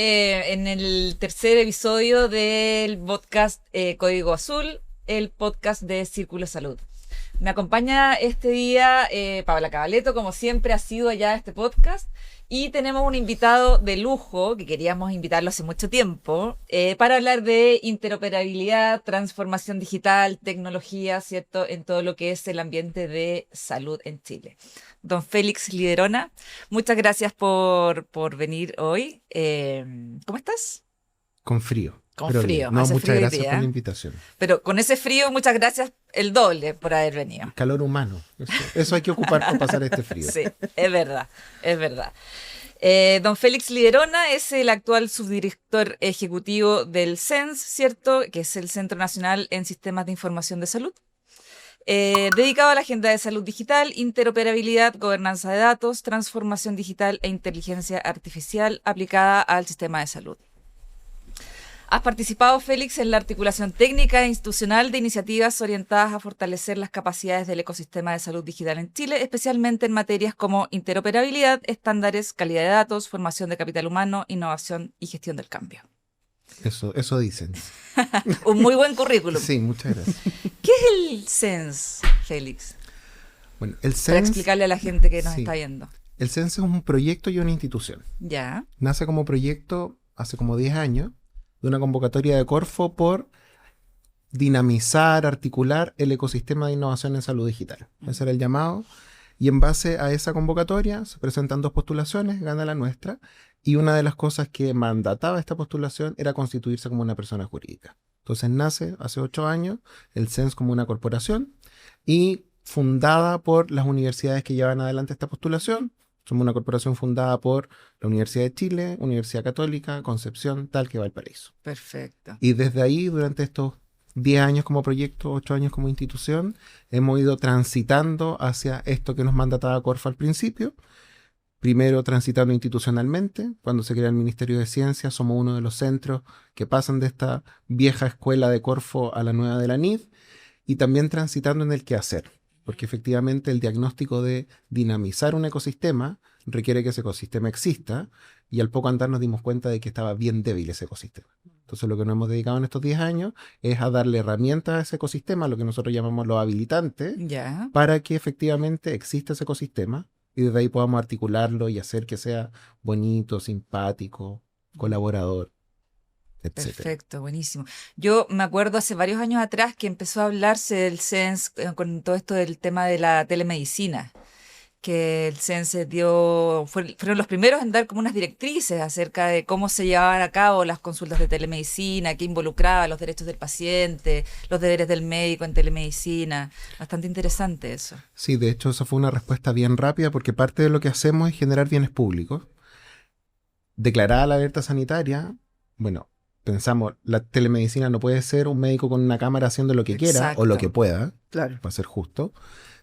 en el tercer episodio del podcast Código Azul, el podcast de Círculo Salud. Me acompaña este día Paola Cabaleto, como siempre ha sido ya este podcast, y tenemos un invitado de lujo que queríamos invitarlo hace mucho tiempo para hablar de interoperabilidad, transformación digital, tecnología, ¿cierto?, en todo lo que es el ambiente de salud en Chile. Don Félix Liderona, muchas gracias por venir hoy. ¿Cómo estás? Con frío. Con pero frío, bien. No, hace muchas frío hoy gracias por día. la invitación. Pero con ese frío, muchas gracias el doble por haber venido. Calor humano. Eso hay que ocupar para pasar este frío. Sí, es verdad, es verdad. Don Félix Liderona es el actual subdirector ejecutivo del CENS, ¿cierto? Que es el Centro Nacional en Sistemas de Información de Salud. Dedicado a la agenda de salud digital, interoperabilidad, gobernanza de datos, transformación digital e inteligencia artificial aplicada al sistema de salud. Has participado, Félix, en la articulación técnica e institucional de iniciativas orientadas a fortalecer las capacidades del ecosistema de salud digital en Chile, especialmente en materias como interoperabilidad, estándares, calidad de datos, formación de capital humano, innovación y gestión del cambio. Eso dicen. Un muy buen currículum. Sí, muchas gracias. ¿Qué es el CENS, Félix? Bueno, el Para CENS, explicarle a la gente que nos sí. está viendo. El CENS es un proyecto y una institución. Ya. Nace como proyecto hace como 10 años de una convocatoria de Corfo por dinamizar, articular el ecosistema de innovación en salud digital. Ese era el llamado. Y en base a esa convocatoria se presentan 2 postulaciones, gana la nuestra. Y una de las cosas que mandataba esta postulación era constituirse como una persona jurídica. Entonces nace hace 8 años el CENS como una corporación y fundada por las universidades que llevan adelante esta postulación. Somos una corporación fundada por la Universidad de Chile, Universidad Católica, Concepción, Talca y Valparaíso. Perfecto. Y desde ahí, durante estos 10 años como proyecto, 8 años como institución, hemos ido transitando hacia esto que nos mandataba Corfo al principio. Primero transitando institucionalmente, cuando se crea el Ministerio de Ciencia, somos uno de los centros que pasan de esta vieja escuela de Corfo a la nueva de la NID, y también transitando en el quehacer, porque efectivamente el diagnóstico de dinamizar un ecosistema requiere que ese ecosistema exista, y al poco andar nos dimos cuenta de que estaba bien débil ese ecosistema. Entonces lo que nos hemos dedicado en estos 10 años es a darle herramientas a ese ecosistema, lo que nosotros llamamos los habilitantes, Ya. para que efectivamente exista ese ecosistema, y desde ahí podamos articularlo y hacer que sea bonito, simpático, colaborador, etc. Perfecto, buenísimo. Yo me acuerdo hace varios años atrás que empezó a hablarse del CENS con todo esto del tema de la telemedicina, que el CENS fueron los primeros en dar como unas directrices acerca de cómo se llevaban a cabo las consultas de telemedicina, qué involucraba los derechos del paciente, los deberes del médico en telemedicina. Bastante interesante eso. Sí, de hecho esa fue una respuesta bien rápida porque parte de lo que hacemos es generar bienes públicos. Declarada la alerta sanitaria, bueno, pensamos, la telemedicina no puede ser un médico con una cámara haciendo lo que quiera Exacto. o lo que pueda, Claro. para ser justo,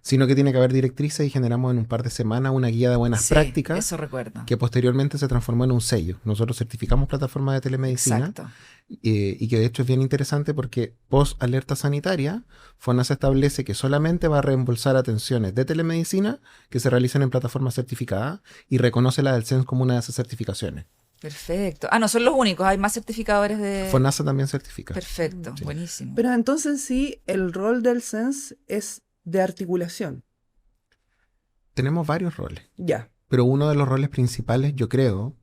sino que tiene que haber directrices y generamos en un par de semanas una guía de buenas Sí, prácticas eso recuerdo. que posteriormente se transformó en un sello. Nosotros certificamos plataformas de telemedicina. Exacto. Y que de hecho es bien interesante porque post alerta sanitaria, FONASA establece que solamente va a reembolsar atenciones de telemedicina que se realicen en plataformas certificadas y reconoce la del CENS como una de esas certificaciones. Perfecto. Ah, no son los únicos, hay más certificadores de... FONASA también certifica. Perfecto, Sí. buenísimo. Pero entonces sí, el rol del CENS es de articulación. Tenemos varios roles, Ya. pero uno de los roles principales, yo creo,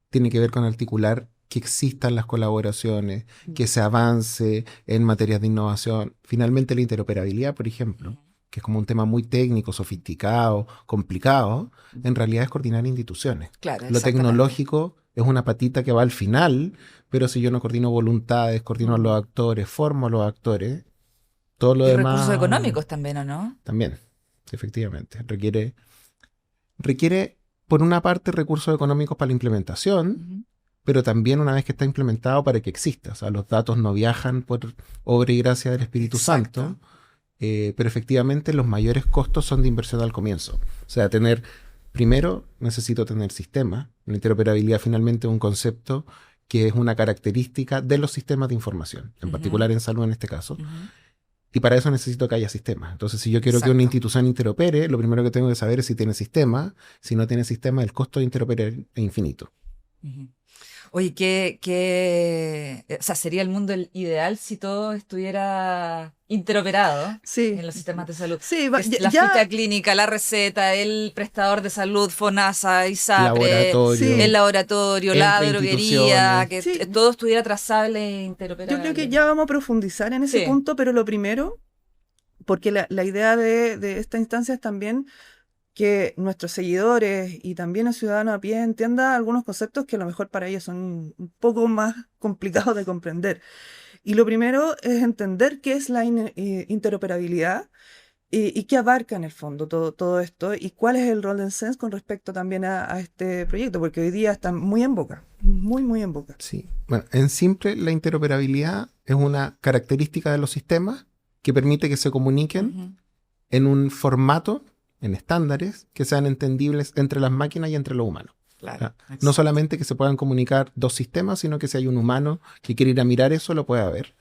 tiene que ver con articular que existan las colaboraciones, que se avance en materias de innovación. Finalmente la interoperabilidad, por ejemplo, que es como un tema muy técnico, sofisticado, complicado, en realidad es coordinar instituciones. Claro, Lo exactamente. tecnológico es una patita que va al final, pero si yo no coordino voluntades, coordino a los actores, formo a los actores, todo lo Y demás... recursos económicos también, ¿o no? También, efectivamente. Requiere, por una parte, recursos económicos para la implementación, Ujú. pero también una vez que está implementado para que exista. O sea, los datos no viajan por obra y gracia del Espíritu Exacto. Santo, pero efectivamente los mayores costos son de inversión al comienzo. O sea, primero necesito tener sistema. La interoperabilidad finalmente es un concepto que es una característica de los sistemas de información, en Ujú. particular en salud en este caso. Ujú. Y para eso necesito que haya sistemas. Entonces, si yo quiero que Exacto. una institución interopere, lo primero que tengo que saber es si tiene sistema. Si no tiene sistema, el costo de interoperar es infinito. Ujú. Oye, o sea, sería el mundo ideal si todo estuviera interoperado Sí, en los sistemas de salud. sí, La ficha clínica, la receta, el prestador de salud, FONASA, ISAPRE, Laboratorio, el sí, laboratorio, la entre droguería, instituciones. que sí. todo estuviera trazable e Yo creo que interoperable. ya vamos a profundizar en ese Sí. punto, pero lo primero, porque la idea de esta instancia es también que nuestros seguidores y también el ciudadano a pie entienda algunos conceptos que a lo mejor para ellos son un poco más complicados de comprender. Y lo primero es entender qué es la interoperabilidad y qué abarca en el fondo todo esto y cuál es el rol del SENS con respecto también a este proyecto, porque hoy día está muy en boca, muy, muy en boca. Sí. Bueno, en simple, la interoperabilidad es una característica de los sistemas que permite que se comuniquen Ujú. en un formato, en estándares, que sean entendibles entre las máquinas y entre los humanos. O Claro, sea, no exacto. solamente que se puedan comunicar dos sistemas, sino que si hay un humano que quiere ir a mirar eso, lo pueda ver.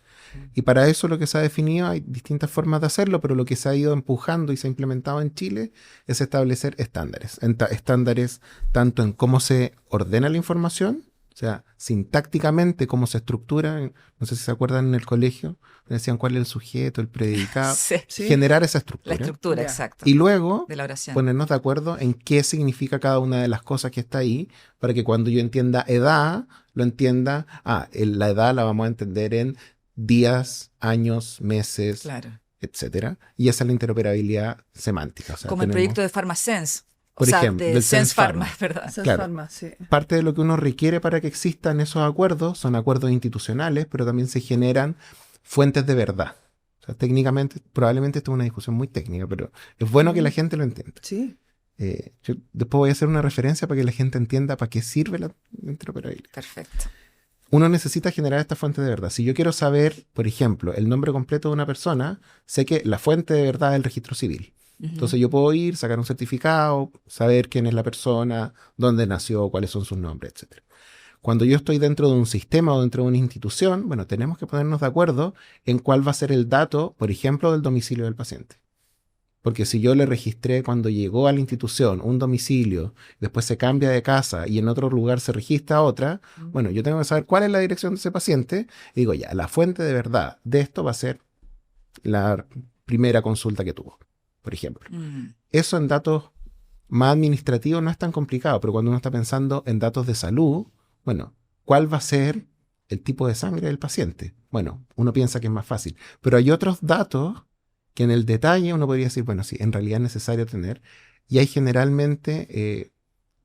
Y para eso lo que se ha definido, hay distintas formas de hacerlo, pero lo que se ha ido empujando y se ha implementado en Chile es establecer estándares. Estándares tanto en cómo se ordena la información, o sea, sintácticamente cómo se estructura. No sé si se acuerdan en el colegio, decían cuál es el sujeto, el predicado. Sí, ¿Sí? Generar esa la estructura. estructura, Ya. exacto, Y luego de la oración. ponernos de acuerdo en qué significa cada una de las cosas que está ahí, para que cuando yo entienda edad, lo entienda, la edad la vamos a entender en días, años, meses, Claro. etcétera. Y esa es la interoperabilidad semántica. O sea, Como el proyecto de PharmaSense. O por sea, ejemplo, de del Sense Sense Pharma, Pharma. ¿verdad? Sense Claro. Pharma, sí. Parte de lo que uno requiere para que existan esos acuerdos son acuerdos institucionales, pero también se generan fuentes de verdad. O sea, técnicamente, probablemente esto es una discusión muy técnica, pero es bueno que la gente lo entienda. Sí, Yo después voy a hacer una referencia para que la gente entienda para qué sirve la interoperabilidad. Perfecto. Uno necesita generar esta fuente de verdad. Si yo quiero saber, por ejemplo, el nombre completo de una persona, sé que la fuente de verdad es el registro civil. Ujú. Entonces yo puedo ir, sacar un certificado, saber quién es la persona, dónde nació, cuáles son sus nombres, etc. Cuando yo estoy dentro de un sistema o dentro de una institución, bueno, tenemos que ponernos de acuerdo en cuál va a ser el dato, por ejemplo, del domicilio del paciente. Porque si yo le registré cuando llegó a la institución un domicilio, después se cambia de casa y en otro lugar se registra otra, bueno, yo tengo que saber cuál es la dirección de ese paciente. Y digo, ya, la fuente de verdad de esto va a ser la primera consulta que tuvo, por ejemplo. Mm. Eso en datos más administrativos no es tan complicado, pero cuando uno está pensando en datos de salud, bueno, ¿cuál va a ser el tipo de sangre del paciente? Bueno, uno piensa que es más fácil, pero hay otros datos que en el detalle uno podría decir, bueno, sí, en realidad es necesario tener, y hay generalmente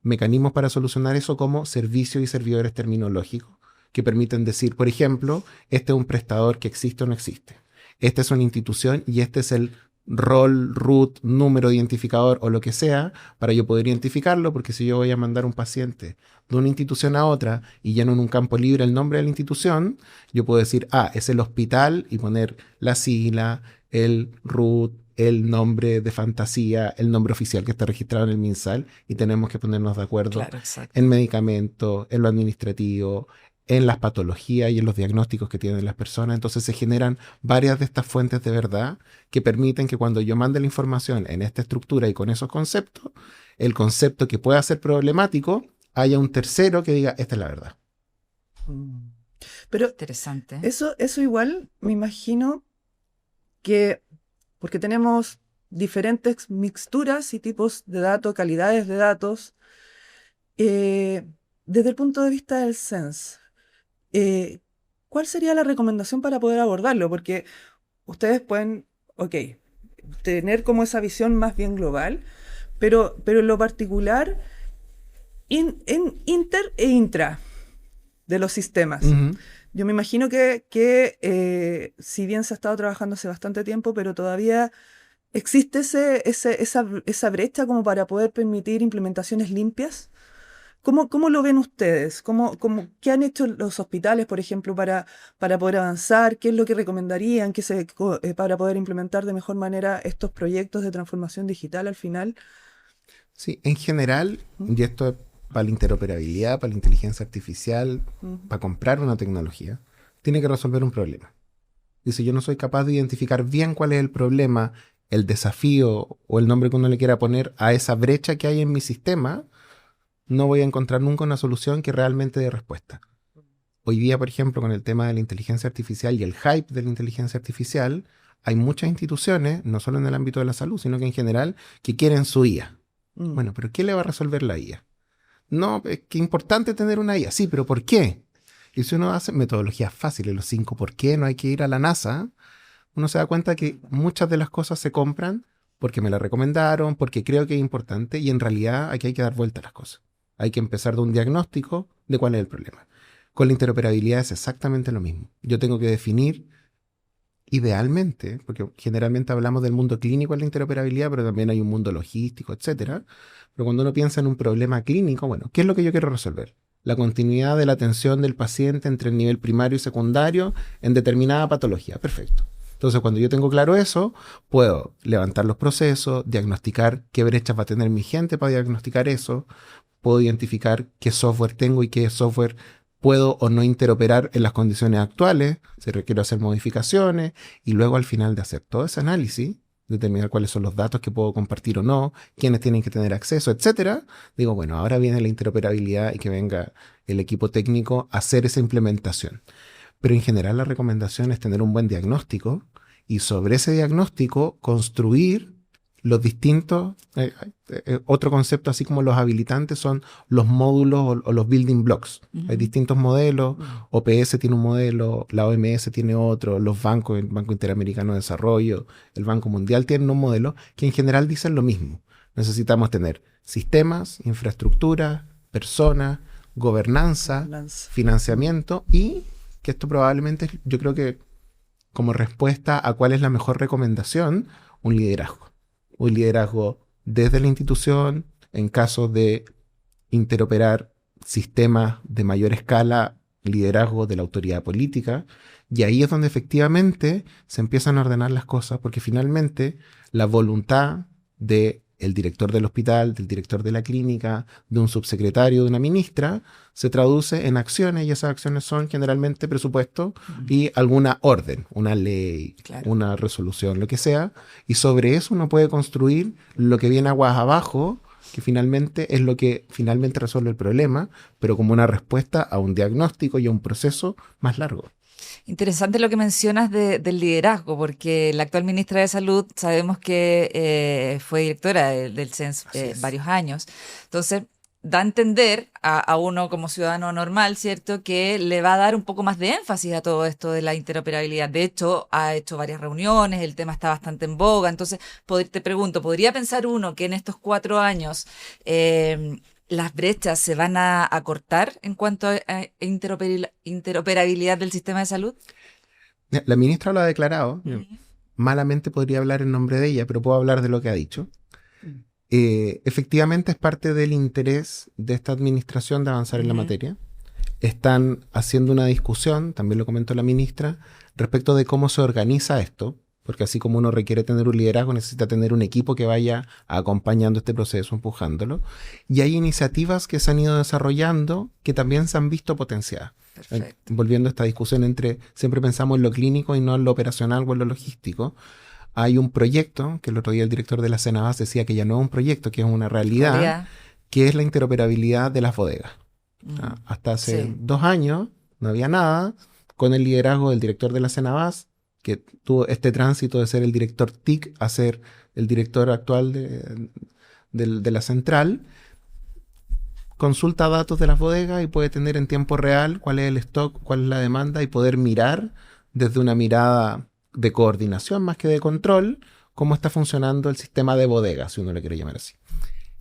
mecanismos para solucionar eso como servicios y servidores terminológicos que permiten decir, por ejemplo, este es un prestador que existe o no existe. Esta es una institución y este es el rol, root, número de identificador o lo que sea para yo poder identificarlo, porque si yo voy a mandar un paciente de una institución a otra y lleno en un campo libre el nombre de la institución, yo puedo decir, es el hospital y poner la sigla, el root, el nombre de fantasía, el nombre oficial que está registrado en el MinSal y tenemos que ponernos de acuerdo Claro, exacto. en medicamentos, en lo administrativo, en las patologías y en los diagnósticos que tienen las personas. Entonces se generan varias de estas fuentes de verdad que permiten que cuando yo mande la información en esta estructura y con esos conceptos, el concepto que pueda ser problemático, haya un tercero que diga, esta es la verdad. pero Interesante. eso igual me imagino que, porque tenemos diferentes mixturas y tipos de datos, calidades de datos, desde el punto de vista del SENS, ¿cuál sería la recomendación para poder abordarlo? Porque ustedes pueden, ok, tener como esa visión más bien global, pero en lo particular, en inter e intra de los sistemas. Ujú. Yo me imagino que si bien se ha estado trabajando hace bastante tiempo, pero todavía existe esa brecha como para poder permitir implementaciones limpias. ¿Cómo lo ven ustedes? ¿Qué han hecho los hospitales, por ejemplo, para poder avanzar? ¿Qué es lo que recomendarían para poder implementar de mejor manera estos proyectos de transformación digital al final? Sí, en general, ¿Mm? y esto es para la interoperabilidad, para la inteligencia artificial, Mm. para comprar una tecnología, tiene que resolver un problema. Y si yo no soy capaz de identificar bien cuál es el problema, el desafío o el nombre que uno le quiera poner a esa brecha que hay en mi sistema, no voy a encontrar nunca una solución que realmente dé respuesta. Hoy día, por ejemplo, con el tema de la inteligencia artificial y el hype de la inteligencia artificial, hay muchas instituciones, no solo en el ámbito de la salud, sino que en general, que quieren su IA. Bueno, pero ¿qué le va a resolver la IA? No, es que importante tener una IA. Sí, pero ¿por qué? Y si uno hace metodologías fáciles, los 5 por qué, no hay que ir a la NASA, uno se da cuenta que muchas de las cosas se compran porque me la recomendaron, porque creo que es importante, y en realidad aquí hay que dar vuelta a las cosas. Hay que empezar de un diagnóstico de cuál es el problema. Con la interoperabilidad es exactamente lo mismo. Yo tengo que definir, idealmente, porque generalmente hablamos del mundo clínico en la interoperabilidad, pero también hay un mundo logístico, etcétera. Pero cuando uno piensa en un problema clínico, bueno, ¿qué es lo que yo quiero resolver? La continuidad de la atención del paciente entre el nivel primario y secundario en determinada patología. Perfecto. Entonces, cuando yo tengo claro eso, puedo levantar los procesos, diagnosticar qué brechas va a tener mi gente para diagnosticar eso, puedo identificar qué software tengo y qué software puedo o no interoperar en las condiciones actuales, si requiero hacer modificaciones, y luego al final de hacer todo ese análisis, determinar cuáles son los datos que puedo compartir o no, quiénes tienen que tener acceso, etcétera. Digo, bueno, ahora viene la interoperabilidad y que venga el equipo técnico a hacer esa implementación. Pero en general la recomendación es tener un buen diagnóstico y sobre ese diagnóstico construir los distintos, otro concepto así como los habilitantes son los módulos o los building blocks. Hay distintos modelos, OPS tiene un modelo, la OMS tiene otro, los bancos, el Banco Interamericano de Desarrollo, el Banco Mundial tienen un modelo que en general dicen lo mismo. Necesitamos tener sistemas, infraestructura, personas, gobernanza, financiamiento y que esto probablemente, yo creo que como respuesta a cuál es la mejor recomendación, un liderazgo. Un liderazgo desde la institución, en caso de interoperar sistemas de mayor escala, liderazgo de la autoridad política, y ahí es donde efectivamente se empiezan a ordenar las cosas, porque finalmente la voluntad del director del hospital, del director de la clínica, de un subsecretario, de una ministra, se traduce en acciones, y esas acciones son generalmente presupuesto y alguna orden, una ley, una resolución, lo que sea, y sobre eso uno puede construir lo que viene aguas abajo, que finalmente es lo que finalmente resuelve el problema, pero como una respuesta a un diagnóstico y a un proceso más largo. Interesante lo que mencionas del liderazgo, porque la actual ministra de Salud sabemos que fue directora del CENS varios años. Entonces, da a entender a uno como ciudadano normal, ¿cierto?, que le va a dar un poco más de énfasis a todo esto de la interoperabilidad. De hecho, ha hecho varias reuniones, el tema está bastante en boga. Entonces, te pregunto, ¿podría pensar uno que en estos 4 años las brechas se van a acortar en cuanto a interoperabilidad del sistema de salud? La ministra lo ha declarado. Malamente podría hablar en nombre de ella, pero puedo hablar de lo que ha dicho. Efectivamente es parte del interés de esta administración de avanzar en la materia. Están haciendo una discusión, también lo comentó la ministra, respecto de cómo se organiza esto, porque así como uno requiere tener un liderazgo, necesita tener un equipo que vaya acompañando este proceso, empujándolo. Y hay iniciativas que se han ido desarrollando que también se han visto potenciadas. Volviendo a esta discusión entre, siempre pensamos en lo clínico y no en lo operacional o en lo logístico. Hay un proyecto, que el otro día el director de la Cenabas decía que ya no es un proyecto, que es una realidad, que es la interoperabilidad de las bodegas. Hasta hace 2 años no había nada, con el liderazgo del director de la Cenabas, que tuvo este tránsito de ser el director TIC a ser el director actual de la central, consulta datos de las bodegas y puede tener en tiempo real cuál es el stock, cuál es la demanda y poder mirar desde una mirada de coordinación más que de control cómo está funcionando el sistema de bodegas, si uno le quiere llamar así.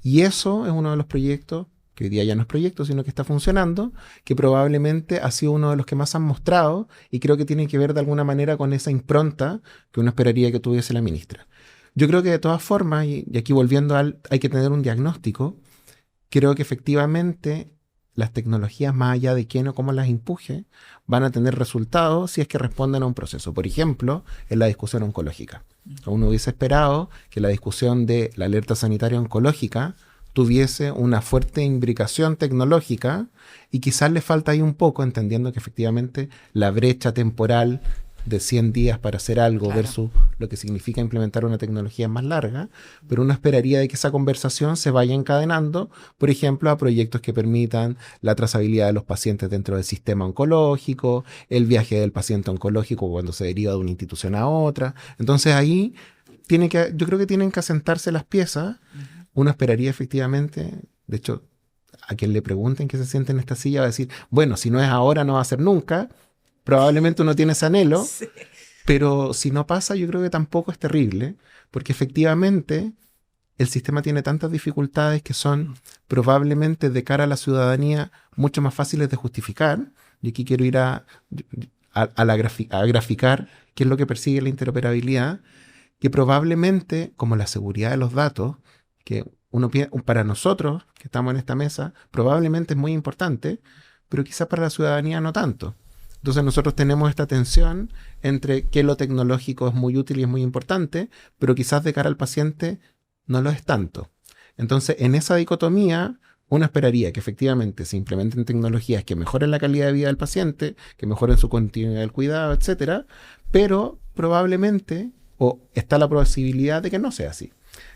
Y eso es uno de los proyectos, que hoy día ya no es proyecto, sino que está funcionando, que probablemente ha sido uno de los que más han mostrado y creo que tiene que ver de alguna manera con esa impronta que uno esperaría que tuviese la ministra. Yo creo que de todas formas, y aquí volviendo hay que tener un diagnóstico, creo que efectivamente las tecnologías, más allá de quién o cómo las empuje, van a tener resultados si es que responden a un proceso. Por ejemplo, en la discusión oncológica. Uno hubiese esperado que la discusión de la alerta sanitaria oncológica tuviese una fuerte imbricación tecnológica y quizás le falta ahí un poco, entendiendo que efectivamente la brecha temporal de 100 días para hacer algo Claro. versus lo que significa implementar una tecnología más larga, pero uno esperaría de que esa conversación se vaya encadenando, por ejemplo, a proyectos que permitan la trazabilidad de los pacientes dentro del sistema oncológico, el viaje del paciente oncológico cuando se deriva de una institución a otra. Entonces ahí yo creo que tienen que asentarse las piezas. Uno esperaría efectivamente, de hecho, a quien le pregunten que se siente en esta silla va a decir, bueno, si no es ahora, no va a ser nunca. Probablemente uno tiene ese anhelo, Sí. pero si no pasa, yo creo que tampoco es terrible, porque efectivamente el sistema tiene tantas dificultades que son probablemente de cara a la ciudadanía mucho más fáciles de justificar. Y aquí quiero ir a graficar qué es lo que persigue la interoperabilidad, que probablemente, como la seguridad de los datos, que para nosotros que estamos en esta mesa, probablemente es muy importante, pero quizás para la ciudadanía no tanto. Entonces nosotros tenemos esta tensión entre que lo tecnológico es muy útil y es muy importante, pero quizás de cara al paciente no lo es tanto. Entonces, en esa dicotomía, uno esperaría que efectivamente se implementen tecnologías que mejoren la calidad de vida del paciente, que mejoren su continuidad del cuidado, etcétera, pero probablemente, o está la posibilidad de que no sea así.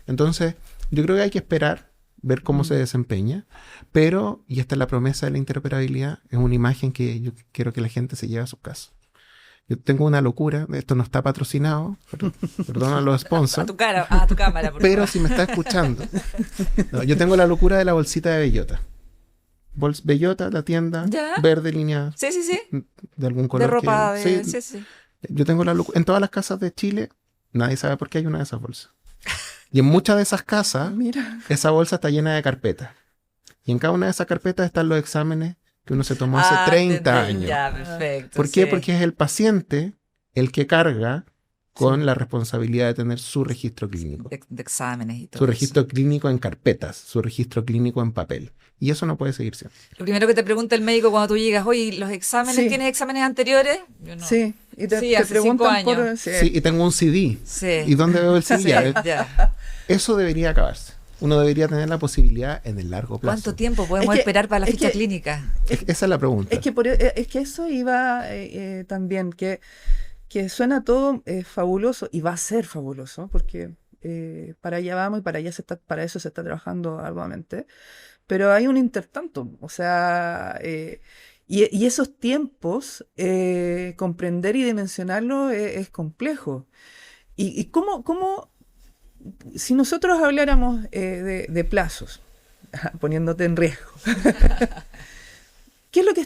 Entonces, yo creo que hay que esperar, ver cómo se desempeña, pero, y esta es la promesa de la interoperabilidad, es una imagen que yo quiero que la gente se lleve a su casa. Yo tengo una locura, esto no está patrocinado, perdón a los A sponsors, tu cara, a tu cámara, por pero favor. si me está escuchando, no, yo tengo la locura de la bolsita de bellota. Bellota, la tienda, ¿Ya? verde lineada, Sí, sí, sí. de algún color. De ropa, sí, sí, sí. yo tengo la locura. En todas las casas de Chile, nadie sabe por qué hay una de esas bolsas. Y en muchas de esas casas, Mira. esa bolsa está llena de carpetas. Y en cada una de esas carpetas están los exámenes que uno se tomó hace 30 años. Ya, perfecto. ¿Por qué? sí. Porque es el paciente el que carga con la responsabilidad de tener su registro clínico. De exámenes y todo Su eso. registro clínico en carpetas, su registro clínico en papel. Y eso no puede seguir siendo. Lo primero que te pregunta el médico cuando tú llegas, oye, ¿los exámenes Sí. tienes exámenes anteriores? Yo no. Sí, y te, Sí, te hace 5 preguntan por... años. Sí. Sí, y tengo un CD. Sí. ¿Y dónde veo el CD? Sí, Ya, ya. eso debería acabarse. Uno debería tener la posibilidad en el largo plazo. ¿Cuánto tiempo podemos Es que- esperar para la es ficha que- clínica? Esa es la pregunta. Es que eso iba también, que suena todo fabuloso y va a ser fabuloso, porque para allá vamos y para eso se está trabajando arduamente. Pero hay un intertanto, o sea, y esos tiempos, comprender y dimensionarlo es complejo. Y cómo, si nosotros habláramos de plazos, poniéndote en riesgo, ¿qué es lo que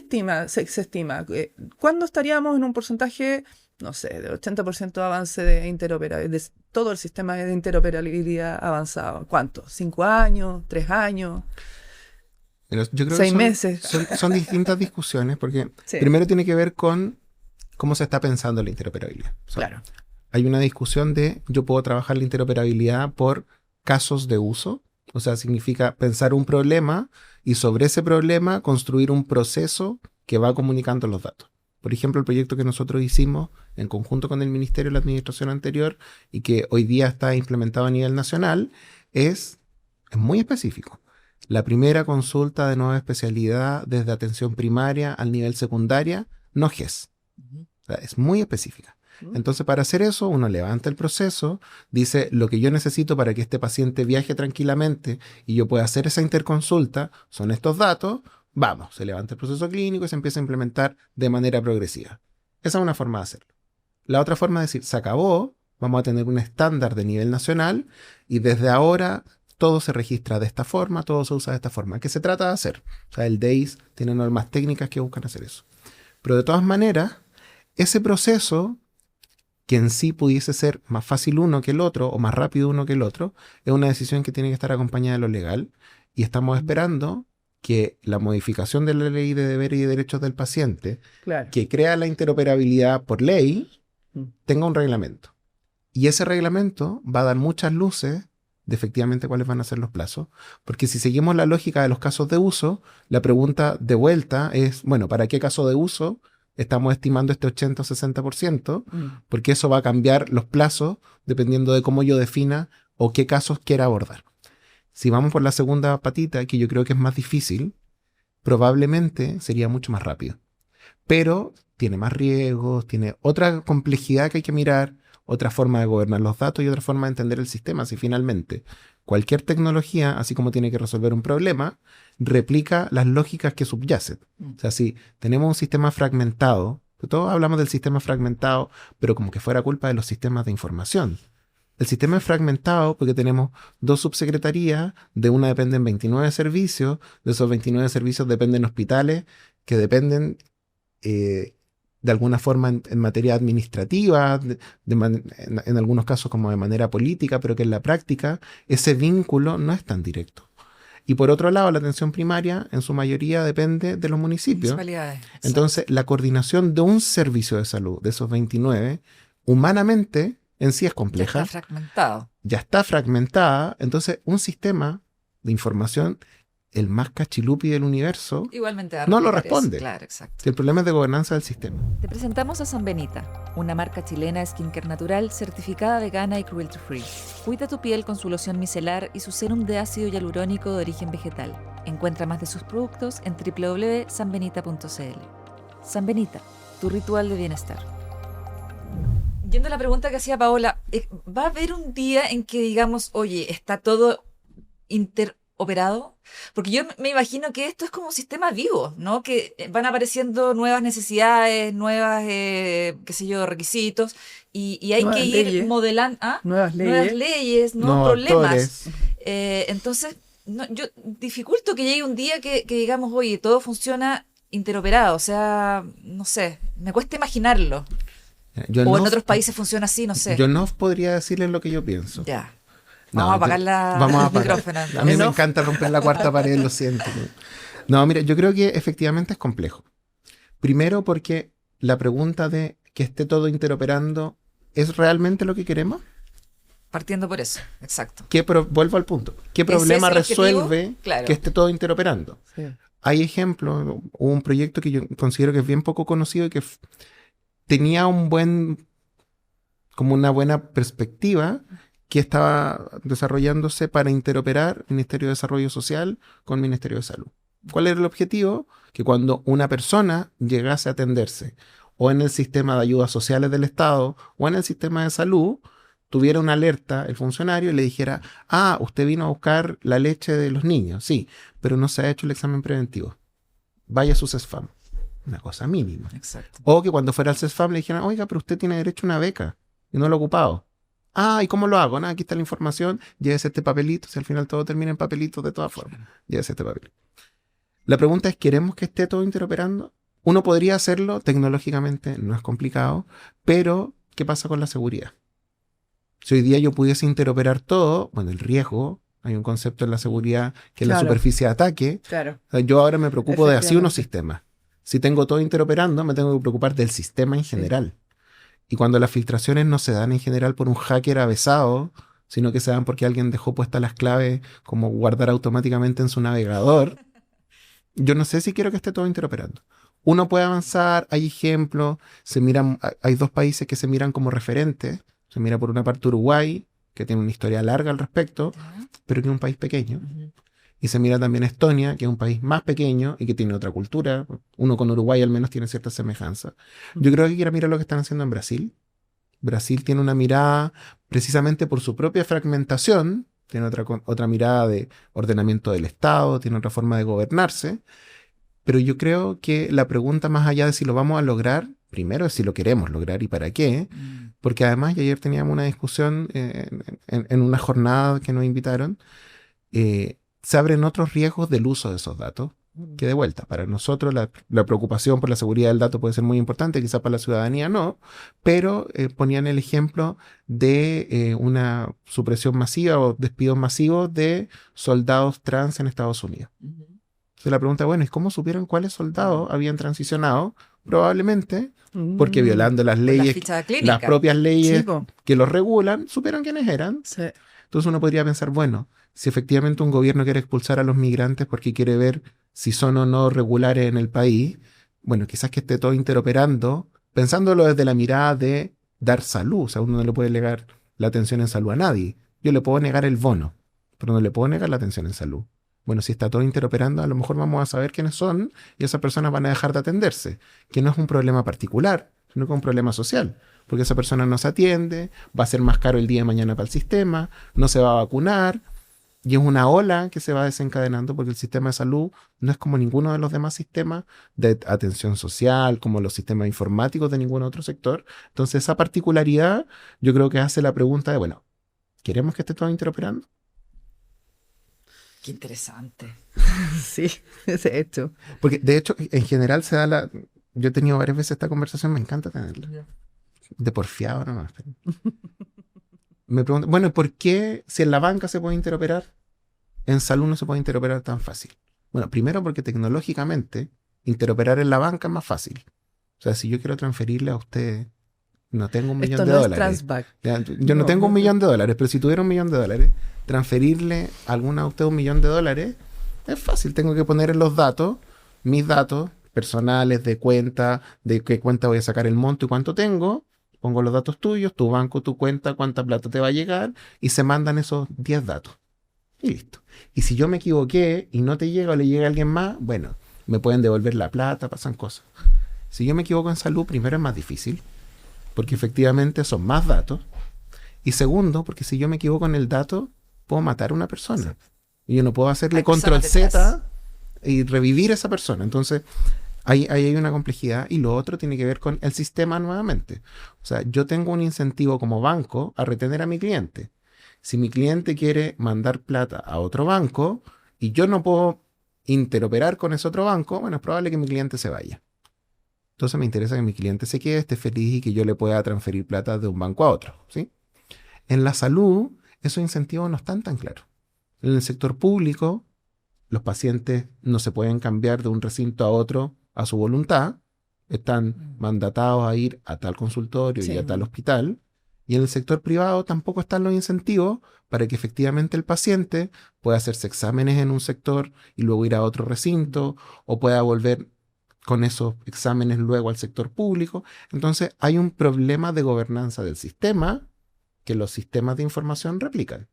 se estima? ¿Cuándo estaríamos en un porcentaje, no sé, del 80% de avance de interoperabilidad, de todo el sistema de interoperabilidad avanzado? ¿Cuánto? ¿5 años? ¿3 años? Pero yo creo 6 que meses. son distintas discusiones, porque Sí. primero tiene que ver con cómo se está pensando la interoperabilidad. O sea, Claro. hay una discusión de yo puedo trabajar la interoperabilidad por casos de uso. O sea, significa pensar un problema y sobre ese problema construir un proceso que va comunicando los datos. Por ejemplo, el proyecto que nosotros hicimos en conjunto con el Ministerio de la Administración anterior y que hoy día está implementado a nivel nacional es muy específico. La primera consulta de nueva especialidad desde atención primaria al nivel secundaria, no GES. O sea, es muy específica. Entonces, para hacer eso, uno levanta el proceso, dice lo que yo necesito para que este paciente viaje tranquilamente y yo pueda hacer esa interconsulta, son estos datos, vamos, se levanta el proceso clínico y se empieza a implementar de manera progresiva. Esa es una forma de hacerlo. La otra forma es decir, se acabó, vamos a tener un estándar de nivel nacional y desde ahora todo se registra de esta forma, todo se usa de esta forma. ¿Qué se trata de hacer? O sea, el DEIS tiene normas técnicas que buscan hacer eso. Pero de todas maneras, ese proceso que en sí pudiese ser más fácil uno que el otro o más rápido uno que el otro, es una decisión que tiene que estar acompañada de lo legal y estamos esperando que la modificación de la ley de deberes y derechos del paciente, Claro. que crea la interoperabilidad por ley, tenga un reglamento. Y ese reglamento va a dar muchas luces de efectivamente cuáles van a ser los plazos, porque si seguimos la lógica de los casos de uso, la pregunta de vuelta es, bueno, ¿para qué caso de uso estamos estimando este 80 o 60%? Porque eso va a cambiar los plazos dependiendo de cómo yo defina o qué casos quiera abordar. Si vamos por la segunda patita, que yo creo que es más difícil, probablemente sería mucho más rápido. Pero tiene más riesgos, tiene otra complejidad que hay que mirar, otra forma de gobernar los datos y otra forma de entender el sistema. Si finalmente cualquier tecnología, así como tiene que resolver un problema, replica las lógicas que subyacen. O sea, si tenemos un sistema fragmentado, todos hablamos del sistema fragmentado, pero como que fuera culpa de los sistemas de información. El sistema es fragmentado porque tenemos 2 subsecretarías, de una dependen 29 servicios, de esos 29 servicios dependen hospitales, que dependen de alguna forma en materia administrativa, en algunos casos como de manera política, pero que en la práctica ese vínculo no es tan directo. Y por otro lado, la atención primaria en su mayoría depende de los municipios. Municipalidades. Entonces, la coordinación de un servicio de salud, de esos 29, humanamente en sí es compleja. Ya está fragmentado. Ya está fragmentada. Entonces, un sistema de información, el más cachilupi del universo, Igualmente va a no lo replicar eso. responde. Claro, exacto. Si el problema es de gobernanza del sistema. Te presentamos a San Benita, una marca chilena de skincare natural certificada vegana y cruelty free. Cuida tu piel con su loción micelar y su sérum de ácido hialurónico de origen vegetal. Encuentra más de sus productos en www.sanbenita.cl. San Benita, tu ritual de bienestar. Yendo a la pregunta que hacía Paola, ¿va a haber un día en que digamos, oye, está todo interoperado? Porque yo me imagino que esto es como un sistema vivo, ¿no? Que van apareciendo nuevas necesidades, nuevas, qué sé yo, requisitos, y hay Nuevas que ir leyes. modelando Nuevas leyes, nuevos No, problemas. actores. Entonces, yo dificulto que llegue un día que digamos, oye, todo funciona interoperado, o sea, no sé, me cuesta imaginarlo. Yo O no, en otros países funciona así, no sé. yo no podría decirles lo que yo pienso. Ya. No, Vamos a apagar vamos a los apagar. micrófonos. A mí me ¿No? encanta romper la cuarta pared, lo siento. No, mira, yo creo que efectivamente es complejo. Primero porque la pregunta de que esté todo interoperando, ¿es realmente lo que queremos? Partiendo por eso, exacto. Vuelvo al punto. ¿Qué ¿Ese problema es el objetivo? resuelve Claro. que esté todo interoperando? Sí. Hay ejemplos, hubo un proyecto que yo considero que es bien poco conocido y que tenía como una buena perspectiva, que estaba desarrollándose para interoperar Ministerio de Desarrollo Social con Ministerio de Salud. ¿Cuál era el objetivo? Que cuando una persona llegase a atenderse o en el sistema de ayudas sociales del Estado o en el sistema de salud, tuviera una alerta el funcionario y le dijera, usted vino a buscar la leche de los niños, sí, pero no se ha hecho el examen preventivo. Vaya a su CESFAM. Una cosa mínima. Exacto. O que cuando fuera al CESFAM le dijeran, oiga, pero usted tiene derecho a una beca y no lo ha ocupado. ¿Y cómo lo hago? Aquí está la información, llévese este papelito, si al final todo termina en papelitos de todas formas, llévese este papelito. La pregunta es, ¿queremos que esté todo interoperando? Uno podría hacerlo, tecnológicamente no es complicado, pero ¿qué pasa con la seguridad? Si hoy día yo pudiese interoperar todo, bueno, el riesgo, hay un concepto en la seguridad que es la Claro. superficie de ataque. Claro. O sea, yo ahora me preocupo de así unos Efectivamente. sistemas. Si tengo todo interoperando, me tengo que preocupar del sistema en general. Y cuando las filtraciones no se dan en general por un hacker avesado, sino que se dan porque alguien dejó puestas las claves como guardar automáticamente en su navegador, yo no sé si quiero que esté todo interoperando. Uno puede avanzar, hay ejemplos, hay 2 países que se miran como referentes. Se mira por una parte Uruguay, que tiene una historia larga al respecto, pero que es un país pequeño. Y se mira también Estonia, que es un país más pequeño y que tiene otra cultura. Uno con Uruguay al menos tiene ciertas semejanzas. Yo creo que quiero mirar lo que están haciendo en Brasil. Brasil tiene una mirada precisamente por su propia fragmentación, tiene otra mirada de ordenamiento del Estado, tiene otra forma de gobernarse. Pero yo creo que la pregunta más allá de si lo vamos a lograr, primero es si lo queremos lograr y para qué. Porque además, y ayer teníamos una discusión en una jornada que nos invitaron, se abren otros riesgos del uso de esos datos, que de vuelta, para nosotros la preocupación por la seguridad del dato puede ser muy importante, quizás para la ciudadanía no, pero ponían el ejemplo de una supresión masiva o despidos masivos de soldados trans en Estados Unidos. Entonces la pregunta, bueno, ¿y cómo supieron cuáles soldados habían transicionado? Probablemente porque violando las Por la leyes, ficha clínica. las propias leyes Sí, po. que los regulan, supieron quiénes eran. Sí. Entonces uno podría pensar, bueno, si efectivamente un gobierno quiere expulsar a los migrantes porque quiere ver si son o no regulares en el país, bueno, quizás que esté todo interoperando, pensándolo desde la mirada de dar salud. O sea, uno no le puede negar la atención en salud a nadie. Yo le puedo negar el bono, pero no le puedo negar la atención en salud. Bueno, si está todo interoperando, a lo mejor vamos a saber quiénes son y esas personas van a dejar de atenderse, que no es un problema particular, sino que es un problema social, porque esa persona no se atiende, va a ser más caro el día de mañana para el sistema, no se va a vacunar, y es una ola que se va desencadenando porque el sistema de salud no es como ninguno de los demás sistemas de atención social, como los sistemas informáticos de ningún otro sector. Entonces, esa particularidad yo creo que hace la pregunta de, bueno, ¿queremos que esté todo interoperando? Qué interesante. Sí, de hecho. Porque, de hecho, en general se da la... Yo he tenido varias veces esta conversación, me encanta tenerla. De porfiado nomás. Me pregunto, bueno, ¿por qué si en la banca se puede interoperar, en salud no se puede interoperar tan fácil? Bueno, primero porque tecnológicamente interoperar en la banca es más fácil. O sea, si yo quiero transferirle a usted, no tengo $1 millón Esto de no es dólares. Transback. Ya, yo no tengo $1 millón, pero si tuviera $1 millón, transferirle a alguna a usted $1 millón es fácil. Tengo que poner en los datos, mis datos personales de cuenta, de qué cuenta voy a sacar el monto y cuánto tengo. Pongo los datos tuyos, tu banco, tu cuenta, cuánta plata te va a llegar y se mandan esos 10 datos. Y listo. Y si yo me equivoqué y no te llega o le llega a alguien más, bueno, me pueden devolver la plata, pasan cosas. Si yo me equivoco en salud, primero es más difícil, porque efectivamente son más datos. Y segundo, porque si yo me equivoco en el dato, puedo matar a una persona. Y yo no puedo hacerle control Z y revivir a esa persona. Entonces, ahí hay una complejidad. Y lo otro tiene que ver con el sistema nuevamente. O sea, yo tengo un incentivo como banco a retener a mi cliente. Si mi cliente quiere mandar plata a otro banco y yo no puedo interoperar con ese otro banco, bueno, es probable que mi cliente se vaya. Entonces me interesa que mi cliente se quede, esté feliz y que yo le pueda transferir plata de un banco a otro, ¿sí? En la salud, esos incentivos no están tan claros. En el sector público, los pacientes no se pueden cambiar de un recinto a otro a su voluntad. Están mandatados a ir a tal consultorio y a tal hospital. Y en el sector privado tampoco están los incentivos para que efectivamente el paciente pueda hacerse exámenes en un sector y luego ir a otro recinto o pueda volver con esos exámenes luego al sector público. Entonces hay un problema de gobernanza del sistema que los sistemas de información replican.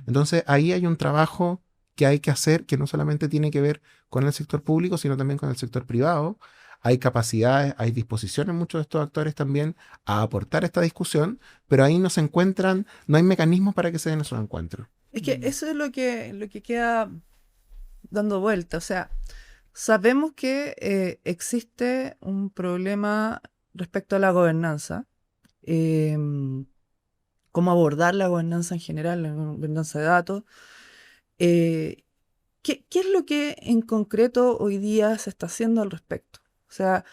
Entonces ahí hay un trabajo que hay que hacer que no solamente tiene que ver con el sector público, sino también con el sector privado. Hay capacidades, hay disposiciones en muchos de estos actores también a aportar esta discusión, pero ahí no se encuentran, no hay mecanismos para que se den esos encuentros. Es que eso es lo que queda dando vuelta. O sea, sabemos que existe un problema respecto a la gobernanza. Cómo abordar la gobernanza en general, la gobernanza de datos. ¿Qué es lo que en concreto hoy día se está haciendo al respecto? O sea,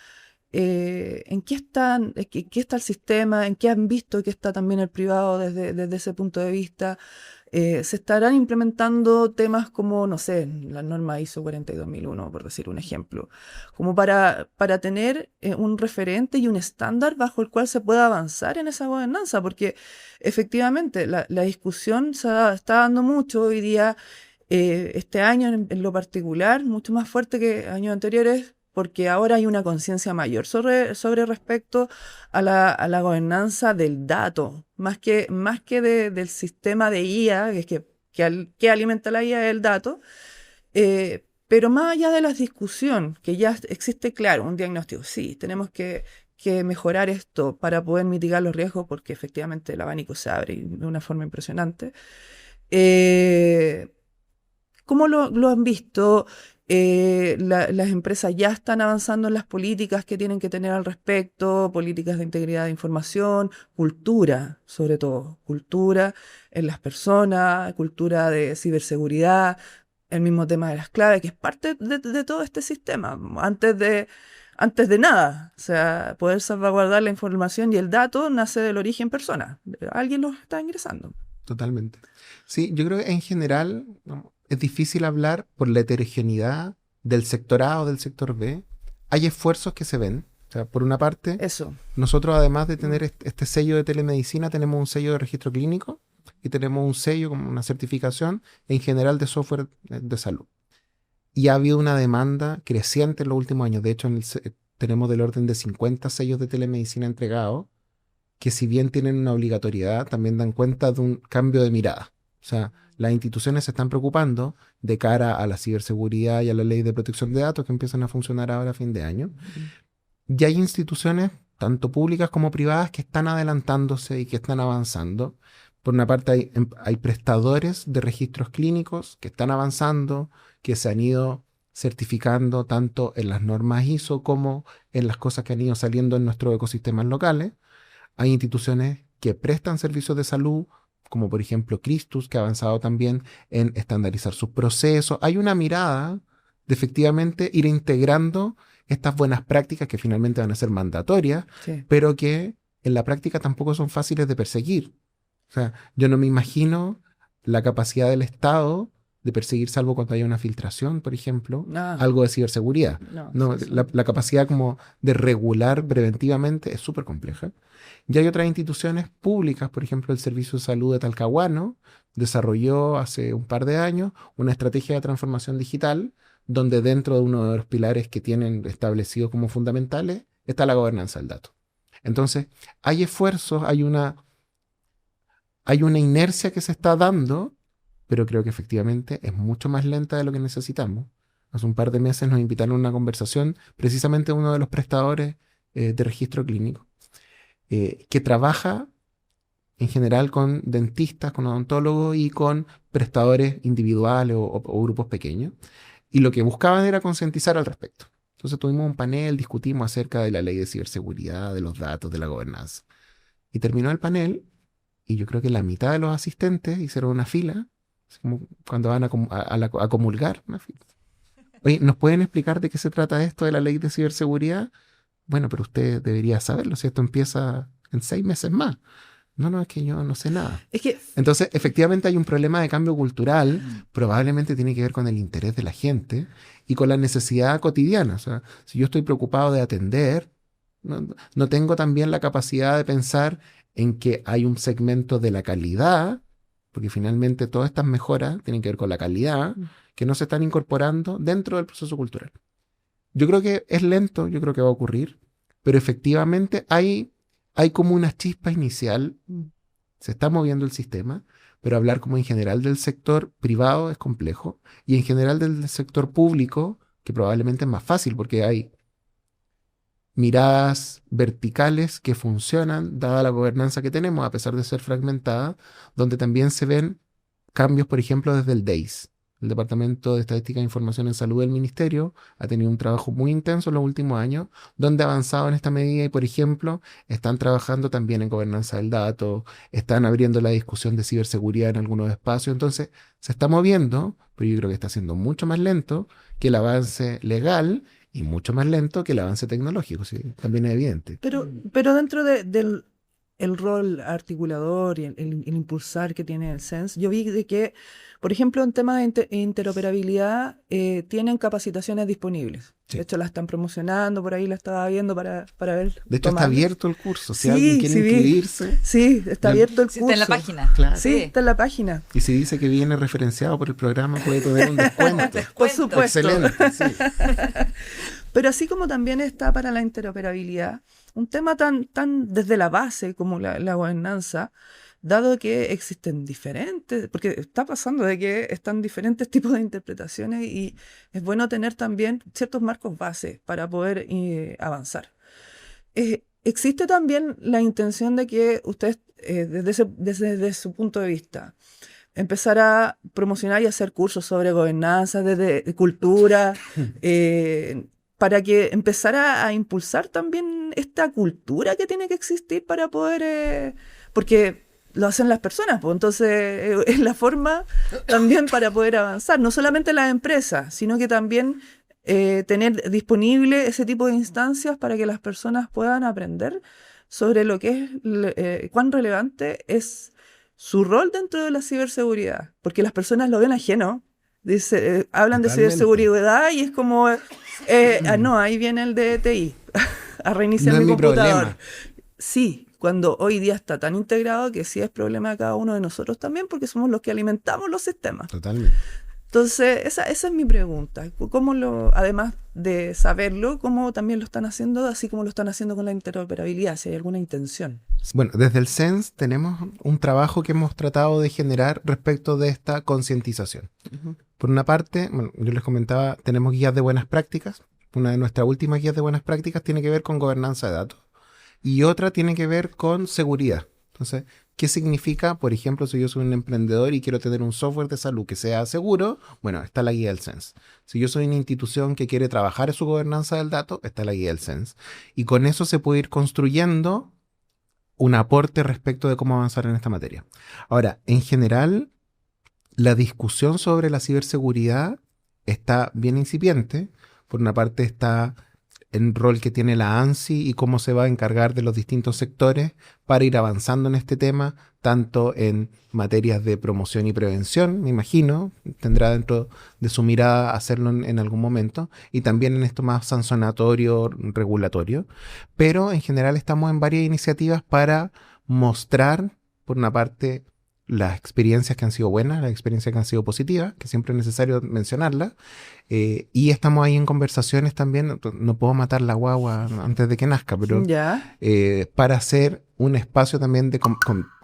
¿en qué está el sistema? ¿En qué han visto que está también el privado desde ese punto de vista? Se estarán implementando temas como, no sé, la norma ISO 42001, por decir un ejemplo, como para tener un referente y un estándar bajo el cual se pueda avanzar en esa gobernanza, porque efectivamente la discusión está dando mucho hoy día, este año en lo particular, mucho más fuerte que años anteriores, porque ahora hay una conciencia mayor sobre respecto a la gobernanza del dato, más que del sistema de IA, que alimenta la IA es el dato, pero más allá de la discusión, que ya existe, claro, un diagnóstico, sí, tenemos que mejorar esto para poder mitigar los riesgos, porque efectivamente el abanico se abre de una forma impresionante. ¿Cómo lo han visto? Las empresas ya están avanzando en las políticas que tienen que tener al respecto, políticas de integridad de información, cultura, sobre todo, cultura en las personas, cultura de ciberseguridad, el mismo tema de las claves, que es parte de todo este sistema, antes de nada. O sea, poder salvaguardar la información y el dato nace del origen persona. Alguien los está ingresando. Totalmente. Sí, yo creo que en general es difícil hablar por la heterogeneidad del sector A o del sector B. Hay esfuerzos que se ven. O sea, por una parte, eso. Nosotros además de tener este sello de telemedicina, tenemos un sello de registro clínico y tenemos un sello como una certificación en general de software de salud. Y ha habido una demanda creciente en los últimos años. De hecho, tenemos del orden de 50 sellos de telemedicina entregados, que si bien tienen una obligatoriedad, también dan cuenta de un cambio de mirada. O sea, las instituciones se están preocupando de cara a la ciberseguridad y a la ley de protección de datos que empiezan a funcionar ahora a fin de año. Y hay instituciones, tanto públicas como privadas, que están adelantándose y que están avanzando. Por una parte, hay prestadores de registros clínicos que están avanzando, que se han ido certificando tanto en las normas ISO como en las cosas que han ido saliendo en nuestros ecosistemas locales. Hay instituciones que prestan servicios de salud, como por ejemplo Christus, que ha avanzado también en estandarizar sus procesos. Hay una mirada de efectivamente ir integrando estas buenas prácticas que finalmente van a ser mandatorias, Sí. pero que en la práctica tampoco son fáciles de perseguir. O sea, yo no me imagino la capacidad del Estado de perseguir, salvo cuando haya una filtración, por ejemplo, algo de ciberseguridad. No, Sí. la capacidad como de regular preventivamente es súper compleja. Y hay otras instituciones públicas, por ejemplo, el Servicio de Salud de Talcahuano desarrolló hace un par de años una estrategia de transformación digital donde dentro de uno de los pilares que tienen establecidos como fundamentales está la gobernanza del dato. Entonces, hay esfuerzos, hay una inercia que se está dando, pero creo que efectivamente es mucho más lenta de lo que necesitamos. Hace un par de meses nos invitaron a una conversación precisamente uno de los prestadores de registro clínico, que trabaja en general con dentistas, con odontólogos y con prestadores individuales o grupos pequeños. Y lo que buscaban era concientizar al respecto. Entonces tuvimos un panel, discutimos acerca de la ley de ciberseguridad, de los datos, de la gobernanza. Y terminó el panel y yo creo que la mitad de los asistentes hicieron una fila, así como cuando van a comulgar, una fila. Oye, ¿nos pueden explicar de qué se trata esto de la ley de ciberseguridad? Bueno, pero usted debería saberlo, si esto empieza en 6 meses más. No, es que yo no sé nada. Es que Entonces, efectivamente hay un problema de cambio cultural, probablemente tiene que ver con el interés de la gente y con la necesidad cotidiana. O sea, si yo estoy preocupado de atender, no tengo también la capacidad de pensar en que hay un segmento de la calidad, porque finalmente todas estas mejoras tienen que ver con la calidad, que no se están incorporando dentro del proceso cultural. Yo creo que es lento, yo creo que va a ocurrir, pero efectivamente hay como una chispa inicial, se está moviendo el sistema, pero hablar como en general del sector privado es complejo, y en general del sector público, que probablemente es más fácil, porque hay miradas verticales que funcionan, dada la gobernanza que tenemos, a pesar de ser fragmentada, donde también se ven cambios, por ejemplo, desde el DEIS. El Departamento de Estadística e Información en Salud del Ministerio ha tenido un trabajo muy intenso en los últimos años, donde ha avanzado en esta medida y, por ejemplo, están trabajando también en gobernanza del dato, están abriendo la discusión de ciberseguridad en algunos espacios. Entonces, se está moviendo, pero yo creo que está siendo mucho más lento que el avance legal y mucho más lento que el avance tecnológico, sí, también es evidente. Pero dentro del el rol articulador y el impulsar que tiene el SENS, yo vi de que, por ejemplo, en temas de interoperabilidad, tienen capacitaciones disponibles. Sí. De hecho, la están promocionando, por ahí la estaba viendo para ver. De hecho, está abierto el curso. Si Sí, alguien quiere sí vi. inscribirse. Sí, está abierto el Sí, curso. está en la página. Claro. Sí, está en la página. Y si dice que viene referenciado por el programa, puede tener un descuento. Por supuesto. Excelente, sí. Pero así como también está para la interoperabilidad, un tema tan desde la base como la gobernanza, dado que existen diferentes, porque está pasando de que están diferentes tipos de interpretaciones y es bueno tener también ciertos marcos base para poder avanzar. Existe también la intención de que ustedes, desde su punto de vista, empezar a promocionar y hacer cursos sobre gobernanza, de cultura, para que empezara a impulsar también esta cultura que tiene que existir para poder, porque lo hacen las personas, pues entonces es la forma también para poder avanzar, no solamente las empresas, sino que también tener disponible ese tipo de instancias para que las personas puedan aprender sobre lo que es, cuán relevante es su rol dentro de la ciberseguridad, porque las personas lo ven ajeno. Hablan de Totalmente. ciberseguridad y es como, no, ahí viene el de TI, a reiniciar No mi es mi computador. problema. Sí, cuando hoy día está tan integrado que sí es problema de cada uno de nosotros también, porque somos los que alimentamos los sistemas. Totalmente. Entonces, esa es mi pregunta. Además de saberlo, ¿cómo también lo están haciendo, así como lo están haciendo con la interoperabilidad? Si hay alguna intención. Bueno, desde el SENS tenemos un trabajo que hemos tratado de generar respecto de esta concientización. Ujú. Por una parte, bueno, yo les comentaba, tenemos guías de buenas prácticas. Una de nuestras últimas guías de buenas prácticas tiene que ver con gobernanza de datos y otra tiene que ver con seguridad. Entonces, ¿qué significa? Por ejemplo, si yo soy un emprendedor y quiero tener un software de salud que sea seguro, bueno, está la guía del SENS. Si yo soy una institución que quiere trabajar en su gobernanza del dato, está la guía del SENS. Y con eso se puede ir construyendo un aporte respecto de cómo avanzar en esta materia. Ahora, en general, la discusión sobre la ciberseguridad está bien incipiente. Por una parte está el rol que tiene la ANSI y cómo se va a encargar de los distintos sectores para ir avanzando en este tema, tanto en materias de promoción y prevención, me imagino, tendrá dentro de su mirada hacerlo en algún momento, y también en esto más sancionatorio, regulatorio. Pero en general estamos en varias iniciativas para mostrar, por una parte, las experiencias que han sido buenas, las experiencias que han sido positivas, que siempre es necesario mencionarlas, y estamos ahí en conversaciones también, no puedo matar la guagua antes de que nazca, pero Ya. para hacer un espacio también de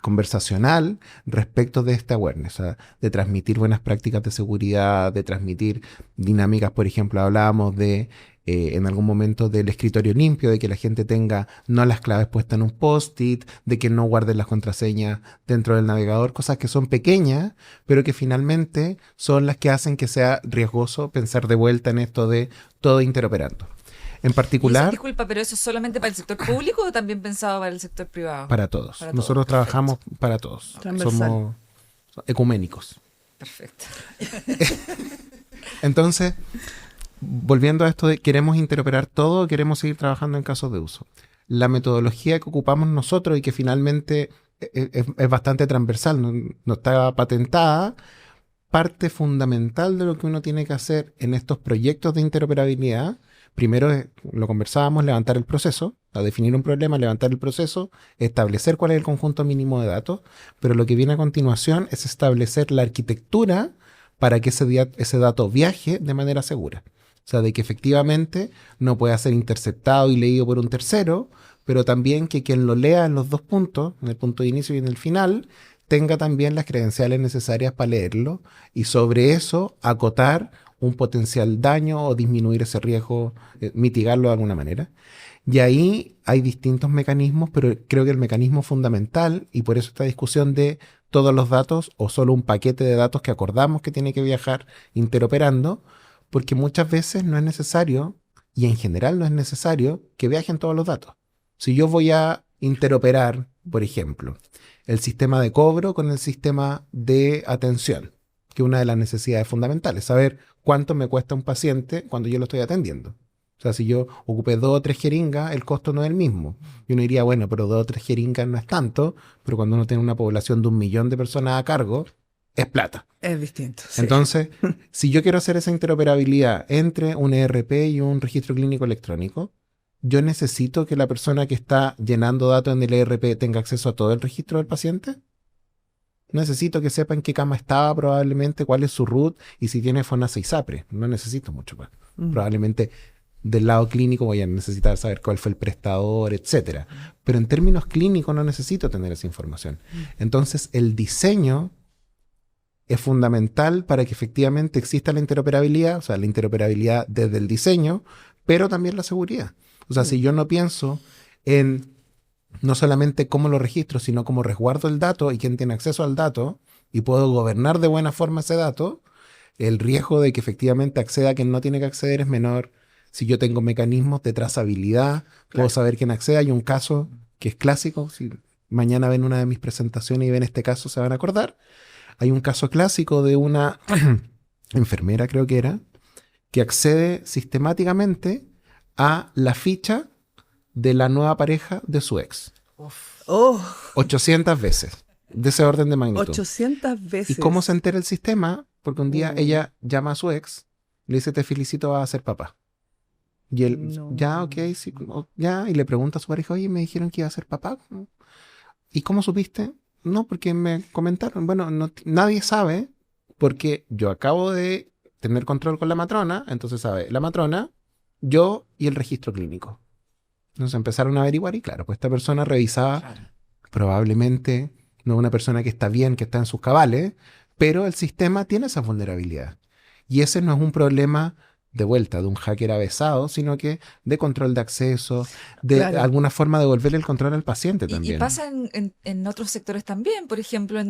conversacional respecto de esta awareness, o sea, de transmitir buenas prácticas de seguridad, de transmitir dinámicas, por ejemplo, hablábamos de en algún momento del escritorio limpio, de que la gente tenga no las claves puestas en un post-it, de que no guarden las contraseñas dentro del navegador, cosas que son pequeñas, pero que finalmente son las que hacen que sea riesgoso pensar de vuelta en esto de todo interoperando. En Y eso, particular, disculpa, ¿pero eso es solamente para el sector público o también pensado para el sector privado? para todos. Para Nosotros todos, trabajamos para todos. Transversal. Somos ecuménicos. Perfecto. Entonces, volviendo a esto de queremos interoperar todo o queremos seguir trabajando en casos de uso. La metodología que ocupamos nosotros y que finalmente es bastante transversal, no está patentada, parte fundamental de lo que uno tiene que hacer en estos proyectos de interoperabilidad, primero lo conversábamos, levantar el proceso, a definir un problema, levantar el proceso, establecer cuál es el conjunto mínimo de datos, pero lo que viene a continuación es establecer la arquitectura para que ese dato viaje de manera segura. O sea, de que efectivamente no pueda ser interceptado y leído por un tercero, pero también que quien lo lea en los dos puntos, en el punto de inicio y en el final, tenga también las credenciales necesarias para leerlo y sobre eso acotar un potencial daño o disminuir ese riesgo, mitigarlo de alguna manera. Y ahí hay distintos mecanismos, pero creo que el mecanismo fundamental, y por eso esta discusión de todos los datos o solo un paquete de datos que acordamos que tiene que viajar interoperando, porque muchas veces no es necesario, y en general no es necesario, que viajen todos los datos. Si yo voy a interoperar, por ejemplo, el sistema de cobro con el sistema de atención, que es una de las necesidades fundamentales, saber cuánto me cuesta un paciente cuando yo lo estoy atendiendo. O sea, si yo ocupé 2 o 3 jeringas, el costo no es el mismo. Y uno diría, bueno, pero 2 o 3 jeringas no es tanto, pero cuando uno tiene una población de 1 millón de personas a cargo, es plata. Es distinto. Sí. Entonces, si yo quiero hacer esa interoperabilidad entre un ERP y un registro clínico electrónico, yo necesito que la persona que está llenando datos en el ERP tenga acceso a todo el registro del paciente. Necesito que sepa en qué cama estaba probablemente, cuál es su root y si tiene FONASA y SAPRE. No necesito mucho más. Probablemente del lado clínico voy a necesitar saber cuál fue el prestador, etcétera. Pero en términos clínicos no necesito tener esa información. Entonces, el diseño es fundamental para que efectivamente exista la interoperabilidad, o sea, la interoperabilidad desde el diseño, pero también la seguridad. O sea, si yo no pienso en no solamente cómo lo registro, sino cómo resguardo el dato y quién tiene acceso al dato, y puedo gobernar de buena forma ese dato, el riesgo de que efectivamente acceda a quien no tiene que acceder es menor. Si yo tengo mecanismos de trazabilidad, puedo saber quién accede. Hay un caso que es clásico, si mañana ven una de mis presentaciones y ven este caso se van a acordar. Hay un caso clásico de una enfermera, creo que era, que accede sistemáticamente a la ficha de la nueva pareja de su ex. Oh, 800 veces, de ese orden de magnitud. 800 veces. ¿Y cómo se entera el sistema? Porque un día ella llama a su ex, le dice, te felicito, vas a ser papá. Y él, No. ya, ok, sí, ya, y le pregunta a su pareja, oye, me dijeron que iba a ser papá. ¿Y cómo supiste? No, porque me comentaron. Bueno, nadie sabe porque yo acabo de tener control con la matrona, entonces sabe, la matrona, yo y el registro clínico. Entonces empezaron a averiguar y claro, pues esta persona revisaba probablemente no una persona que está bien, que está en sus cabales, pero el sistema tiene esa vulnerabilidad. Y ese no es un problema de vuelta de un hacker avesado, sino que de control de acceso, de Claro. alguna forma devolverle el control al paciente Y también. pasa en otros sectores también, por ejemplo,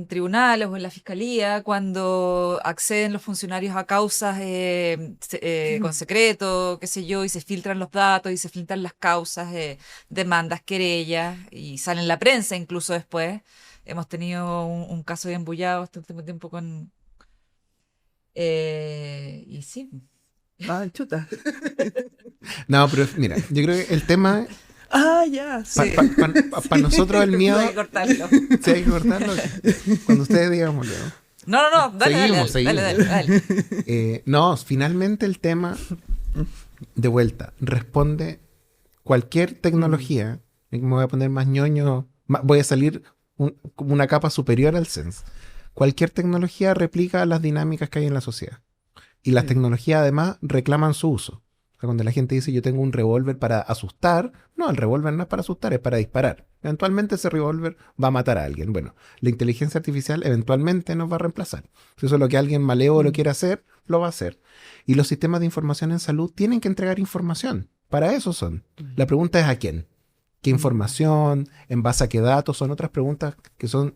tribunales o en la fiscalía, cuando acceden los funcionarios a causas con secreto, qué sé yo, y se filtran los datos y se filtran las causas, demandas, querellas, y sale en la prensa incluso después. Hemos tenido un caso bien bullado este último tiempo con... y sí. Ah, chuta. No, pero mira, yo creo que el tema, Ah, ya, sí. para nosotros el miedo, Hay que cortarlo. si hay que cortarlo, cuando ustedes digámoslo. No, dale, Seguimos. dale. No, finalmente el tema, de vuelta, responde cualquier tecnología, y me voy a poner más ñoño, voy a salir como una capa superior al SENS. Cualquier tecnología replica las dinámicas que hay en la sociedad. Y las tecnologías además reclaman su uso. O sea, cuando la gente dice yo tengo un revólver para asustar, no, el revólver no es para asustar, es para disparar. Eventualmente ese revólver va a matar a alguien. Bueno, la inteligencia artificial eventualmente nos va a reemplazar. Si eso es lo que alguien malévolo quiere hacer, lo va a hacer. Y los sistemas de información en salud tienen que entregar información. Para eso son. La pregunta es ¿a quién? ¿Qué información? ¿En base a qué datos? Son otras preguntas que son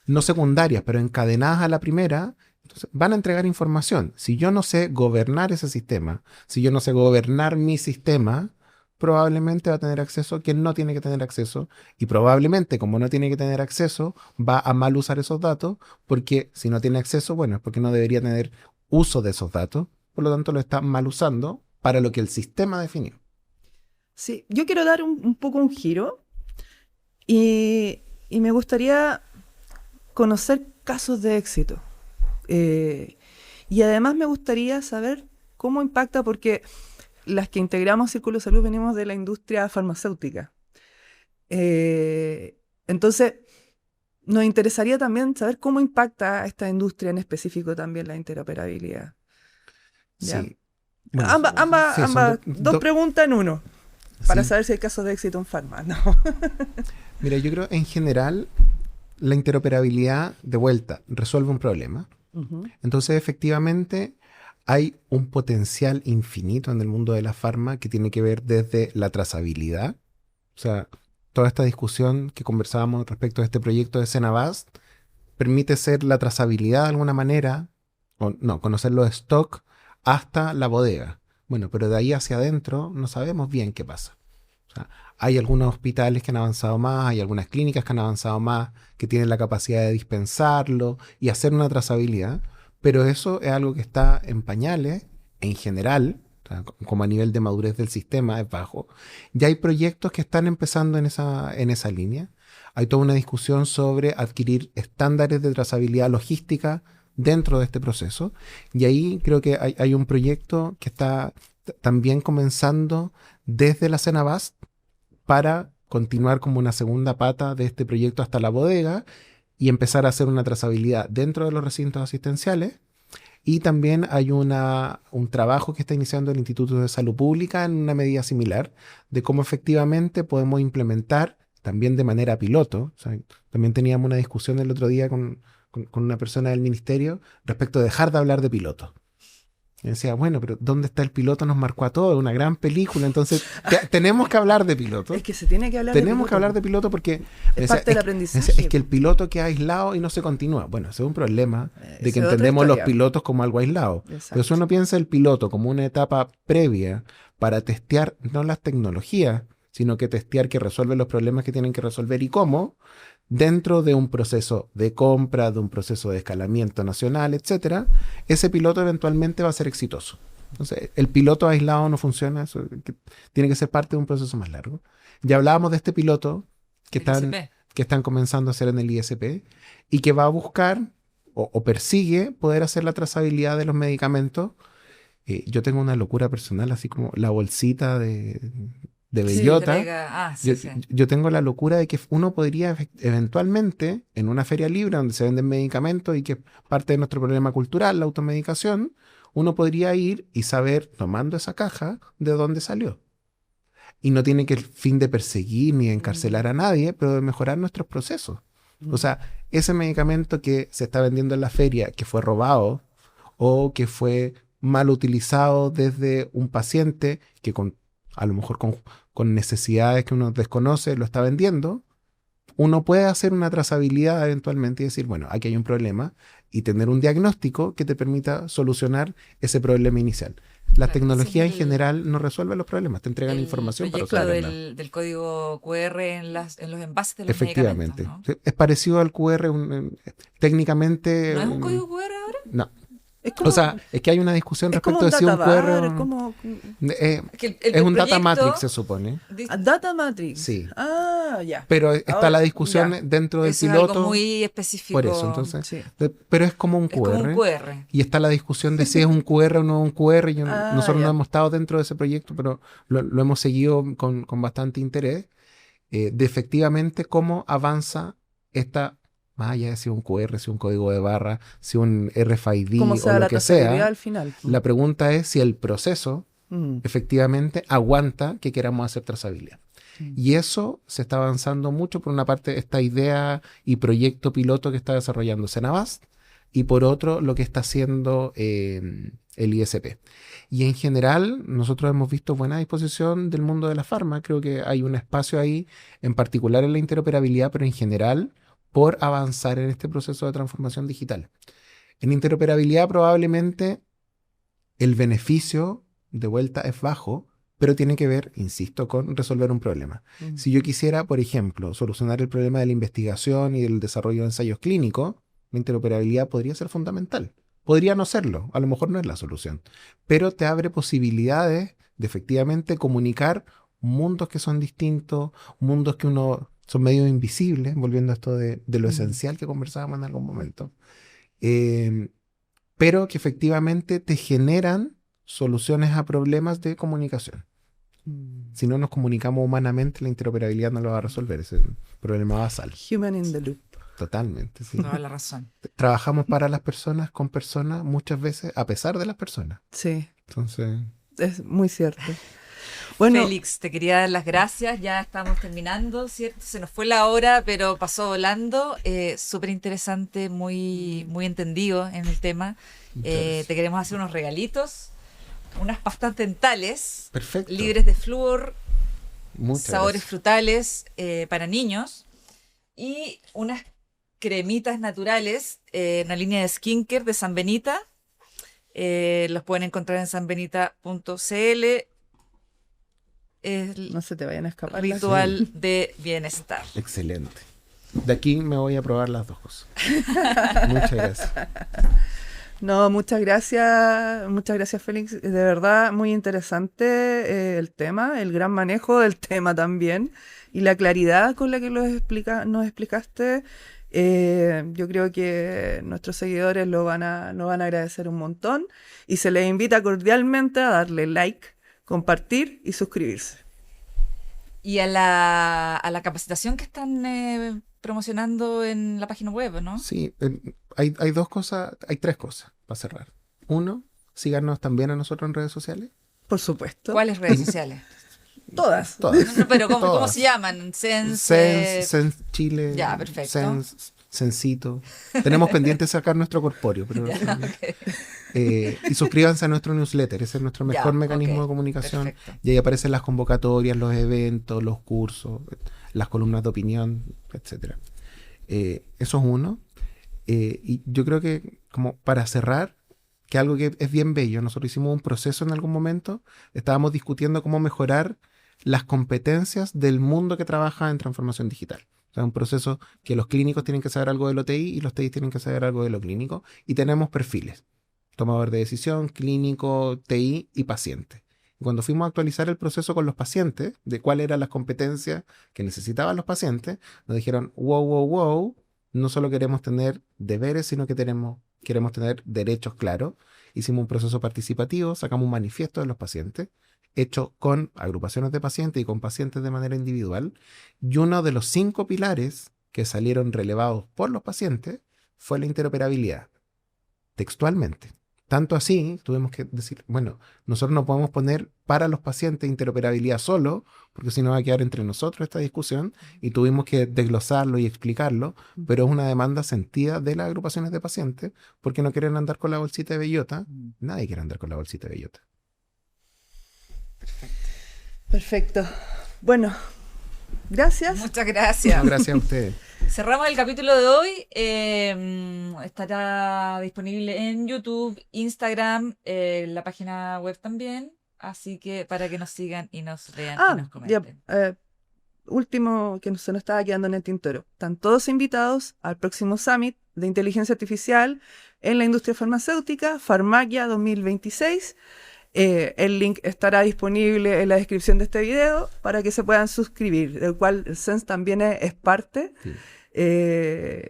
no secundarias, pero encadenadas a la primera. Entonces, van a entregar información. Si yo no sé gobernar ese sistema, si yo no sé gobernar mi sistema, probablemente va a tener acceso quien no tiene que tener acceso. Y probablemente, como no tiene que tener acceso, va a mal usar esos datos, porque si no tiene acceso, bueno, es porque no debería tener uso de esos datos. Por lo tanto, lo está mal usando para lo que el sistema definió. Sí, yo quiero dar un poco un giro y me gustaría conocer casos de éxito. Y además me gustaría saber cómo impacta, porque las que integramos Círculo Salud venimos de la industria farmacéutica. Entonces, nos interesaría también saber cómo impacta a esta industria en específico también la interoperabilidad. ¿Ya? Sí. Bueno, Ambas, sí, son dos preguntas en uno, para sí. saber si hay casos de éxito en farma. No. Mira, yo creo en general la interoperabilidad de vuelta resuelve un problema. Uh-huh. Entonces, efectivamente, hay un potencial infinito en el mundo de la farma que tiene que ver desde la trazabilidad. O sea, toda esta discusión que conversábamos respecto a este proyecto de Senabast permite ser la trazabilidad de alguna manera, o no, conocer los stock hasta la bodega. Bueno, pero de ahí hacia adentro no sabemos bien qué pasa. O sea, hay algunos hospitales que han avanzado más, hay algunas clínicas que han avanzado más, que tienen la capacidad de dispensarlo y hacer una trazabilidad, pero eso es algo que está en pañales en general, o sea, como a nivel de madurez del sistema es bajo. Ya hay proyectos que están empezando en esa línea. Hay toda una discusión sobre adquirir estándares de trazabilidad logística dentro de este proceso, y ahí creo que hay un proyecto que está también comenzando desde la Senabast para continuar como una segunda pata de este proyecto hasta la bodega y empezar a hacer una trazabilidad dentro de los recintos asistenciales. Y también hay un trabajo que está iniciando el Instituto de Salud Pública en una medida similar de cómo efectivamente podemos implementar también de manera piloto. O sea, también teníamos una discusión el otro día con una persona del ministerio respecto de dejar de hablar de piloto. Y decía, bueno, pero ¿dónde está el piloto? Nos marcó a todos, una gran película, entonces tenemos que hablar de piloto. Es que se tiene que hablar Tenemos que hablar de piloto porque es parte del aprendizaje. Es que el piloto queda aislado y no se continúa. Bueno, ese es un problema de que es otra entendemos los historia. pilotos como algo aislado. Exacto. Pero si uno piensa el piloto como una etapa previa para testear no las tecnologías, sino que testear que resuelve los problemas que tienen que resolver y cómo, dentro de un proceso de compra, de un proceso de escalamiento nacional, etcétera, ese piloto eventualmente va a ser exitoso. Entonces, el piloto aislado no funciona, eso tiene que ser parte de un proceso más largo. Ya hablábamos de este piloto que están comenzando a hacer en el ISP y que va a buscar o persigue poder hacer la trazabilidad de los medicamentos. Yo tengo una locura personal, así como la bolsita de de Sí, bellota. Sí, Yo tengo la locura de que uno podría eventualmente, en una feria libre donde se venden medicamentos y que es parte de nuestro problema cultural, la automedicación, uno podría ir y saber, tomando esa caja, de dónde salió. Y no tiene que el fin de perseguir ni de encarcelar a nadie, pero de mejorar nuestros procesos. O sea, ese medicamento que se está vendiendo en la feria, que fue robado o que fue mal utilizado desde un paciente que a lo mejor con necesidades que uno desconoce lo está vendiendo, uno puede hacer una trazabilidad eventualmente y decir, bueno, aquí hay un problema y tener un diagnóstico que te permita solucionar ese problema inicial. La Claro, tecnología ese en es general no resuelve los problemas, te entregan información para proyecto usarla. del código QR en los envases de los medicamentos, Efectivamente. ¿no? Sí, es parecido al QR, técnicamente. ¿No es un código QR ahora? No. Es como, O sea, es que hay una discusión es como respecto un de si un QR data bar, es como Es que es un data proyecto matrix, se supone. Data Matrix. Sí. Ah, ya. Pero está Ahora, la discusión ya. dentro del Eso es algo piloto. muy específico. Por eso, entonces. Sí. Pero es como un Es como un QR. QR. Y está la discusión de si es un QR o no un QR. Ah, Nosotros ya. no hemos estado dentro de ese proyecto, pero lo hemos seguido con bastante interés. De efectivamente cómo avanza esta, más allá de si un QR, si un código de barra, si un RFID Como o sea lo la que trazabilidad sea. al final. La pregunta es si el proceso Mm. efectivamente aguanta que queramos hacer trazabilidad. Y eso se está avanzando mucho. Por una parte, esta idea y proyecto piloto que está desarrollando Senabast, y por otro, lo que está haciendo el ISP. Y en general, nosotros hemos visto buena disposición del mundo de la farma. Creo que hay un espacio ahí, en particular en la interoperabilidad, pero en general, por avanzar en este proceso de transformación digital. En interoperabilidad, probablemente el beneficio de vuelta es bajo, pero tiene que ver, insisto, con resolver un problema. Mm. Si yo quisiera, por ejemplo, solucionar el problema de la investigación y del desarrollo de ensayos clínicos, la interoperabilidad podría ser fundamental. Podría no serlo, a lo mejor no es la solución, pero te abre posibilidades de efectivamente comunicar mundos que son distintos, mundos que uno son medio invisibles, volviendo a esto de lo esencial que conversábamos en algún momento, pero que efectivamente te generan soluciones a problemas de comunicación. Si no nos comunicamos humanamente, la interoperabilidad no lo va a resolver. Ese es el problema basal. Human in the loop. Totalmente, sí. Toda la razón. Trabajamos para las personas, con personas, muchas veces, a pesar de las personas. Sí, Entonces, es muy cierto. Bueno, Félix, te quería dar las gracias. Ya estamos terminando, ¿cierto? Se nos fue la hora, pero pasó volando. Súper interesante, muy, muy entendido en el tema. gracias. Te queremos hacer unos regalitos, unas pastas dentales Perfecto. libres de flúor, Muchas sabores gracias. frutales para niños y unas cremitas naturales, una línea de skincare de San Benita. Los pueden encontrar en sanbenita.cl. El no se te vayan a escapar. las- ritual de bienestar. Excelente. De aquí me voy a probar las dos cosas. Muchas gracias. No, muchas gracias Félix. De verdad, muy interesante el tema, el gran manejo del tema también y la claridad con la que nos explicaste. Yo creo que nuestros seguidores lo van a agradecer un montón y se les invita cordialmente a darle like, compartir y suscribirse. Y a la capacitación que están promocionando en la página web, ¿no? Sí, hay dos cosas, hay tres cosas para cerrar. Uno, síganos también a nosotros en redes sociales. Por supuesto. ¿Cuáles redes sociales? Todas. Todas. No, pero ¿cómo Todas. se llaman? Sense. Sense Chile. Ya, perfecto. Sensito. Tenemos pendiente sacar nuestro corpóreo. Pero, y suscríbanse a nuestro newsletter. Ese es nuestro Ya, mejor mecanismo ok, de comunicación. perfecto. Y ahí aparecen las convocatorias, los eventos, los cursos, las columnas de opinión, etcétera. Eso es uno. Y yo creo que, como para cerrar, que algo que es bien bello, nosotros hicimos un proceso en algún momento, estábamos discutiendo cómo mejorar las competencias del mundo que trabaja en transformación digital. O sea, un proceso que los clínicos tienen que saber algo de lo TI y los TI tienen que saber algo de lo clínico. Y tenemos perfiles: tomador de decisión, clínico, TI y paciente. Y cuando fuimos a actualizar el proceso con los pacientes, de cuáles eran las competencias que necesitaban los pacientes, nos dijeron, wow, no solo queremos tener deberes, sino que queremos tener derechos claros. Hicimos un proceso participativo, sacamos un manifiesto de los pacientes hecho con agrupaciones de pacientes y con pacientes de manera individual. Y uno de los 5 pilares que salieron relevados por los pacientes fue la interoperabilidad, textualmente. Tanto así, tuvimos que decir, bueno, nosotros no podemos poner para los pacientes interoperabilidad solo, porque si no va a quedar entre nosotros esta discusión, y tuvimos que desglosarlo y explicarlo, pero es una demanda sentida de las agrupaciones de pacientes, porque no quieren andar con la bolsita de bellota. Nadie quiere andar con la bolsita de bellota. Perfecto. Bueno, gracias. Muchas gracias. No, gracias a ustedes. Cerramos el capítulo de hoy. Estará disponible en YouTube, Instagram, la página web también. Así que para que nos sigan y nos vean y nos comenten. Último que se nos estaba quedando en el tintero. Están todos invitados al próximo Summit de Inteligencia Artificial en la industria farmacéutica, Pharmacia 2026. El link estará disponible en la descripción de este video para que se puedan suscribir, del cual el SENS también es parte. Sí.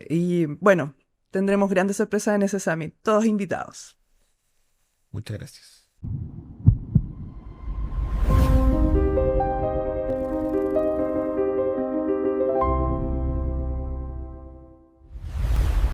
Y bueno, tendremos grandes sorpresas en ese Summit. Todos invitados. Muchas gracias.